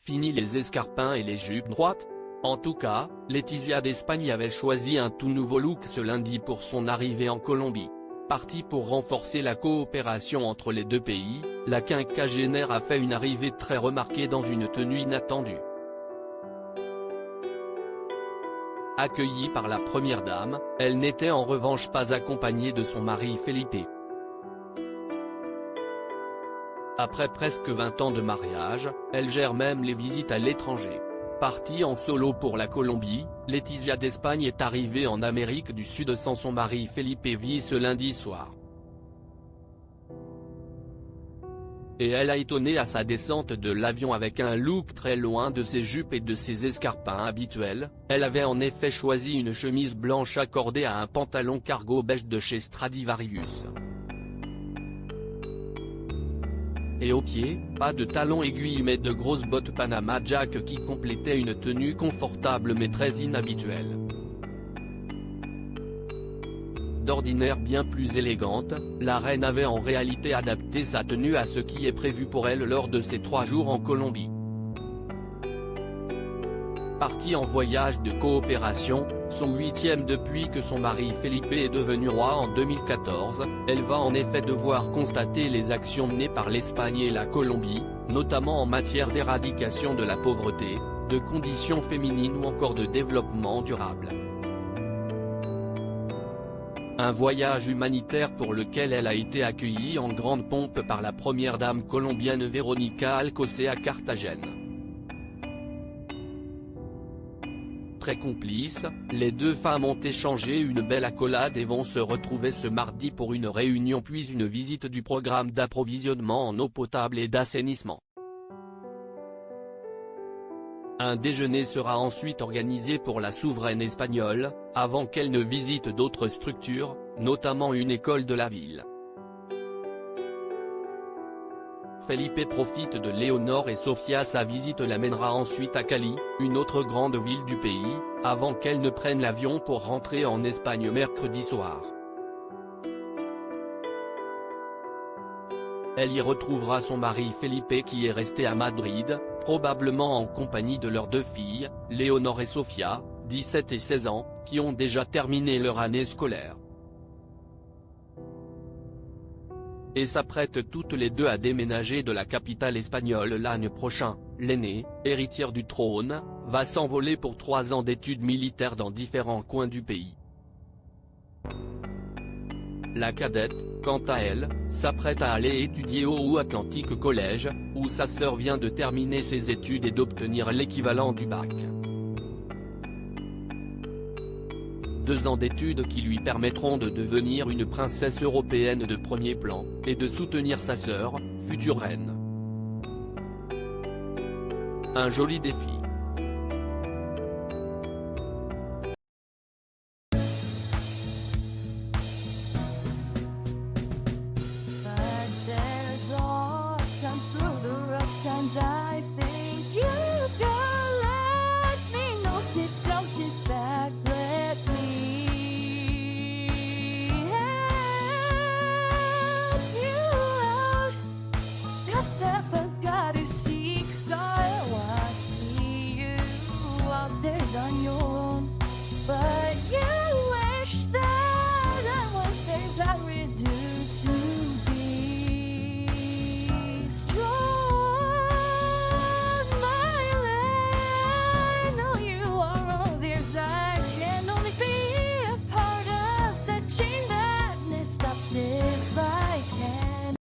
Fini les escarpins et les jupes droites. En tout cas, Letizia d'Espagne avait choisi un tout nouveau look ce lundi pour son arrivée en Colombie. Partie pour renforcer la coopération entre les deux pays, la quinquagénaire a fait une arrivée très remarquée dans une tenue inattendue. Accueillie par la première dame, elle n'était en revanche pas accompagnée de son mari Felipe. Après presque 20 ans de mariage, elle gère même les visites à l'étranger. Partie en solo pour la Colombie, Letizia d'Espagne est arrivée en Amérique du Sud sans son mari Felipe Vie ce lundi soir. Et elle a étonné à sa descente de l'avion avec un look très loin de ses jupes et de ses escarpins habituels. Elle avait en effet choisi une chemise blanche accordée à un pantalon cargo beige de chez Stradivarius. Et aux pieds, pas de talons aiguilles mais de grosses bottes Panama Jack qui complétaient une tenue confortable mais très inhabituelle. D'ordinaire bien plus élégante, la reine avait en réalité adapté sa tenue à ce qui est prévu pour elle lors de ses 3 jours en Colombie. Partie en voyage de coopération, son 8e depuis que son mari Felipe est devenu roi en 2014, elle va en effet devoir constater les actions menées par l'Espagne et la Colombie, notamment en matière d'éradication de la pauvreté, de conditions féminines ou encore de développement durable. Un voyage humanitaire pour lequel elle a été accueillie en grande pompe par la première dame colombienne Verónica Alcocer à Carthagène. Très complices, les deux femmes ont échangé une belle accolade et vont se retrouver ce mardi pour une réunion puis une visite du programme d'approvisionnement en eau potable et d'assainissement. Un déjeuner sera ensuite organisé pour la souveraine espagnole, avant qu'elle ne visite d'autres structures, notamment une école de la ville. Felipe profite de Léonore et Sofia. Sa visite l'amènera ensuite à Cali, une autre grande ville du pays, avant qu'elle ne prenne l'avion pour rentrer en Espagne mercredi soir. Elle y retrouvera son mari Felipe qui est resté à Madrid, probablement en compagnie de leurs 2 filles, Léonore et Sofia, 17 et 16 ans, qui ont déjà terminé leur année scolaire. Et s'apprêtent toutes les 2 à déménager de la capitale espagnole l'année prochaine. L'aînée, héritière du trône, va s'envoler pour 3 ans d'études militaires dans différents coins du pays. La cadette, quant à elle, s'apprête à aller étudier au Atlantic College, où sa sœur vient de terminer ses études et d'obtenir l'équivalent du bac. 2 ans d'études qui lui permettront de devenir une princesse européenne de premier plan, et de soutenir sa sœur, future reine. Un joli défi.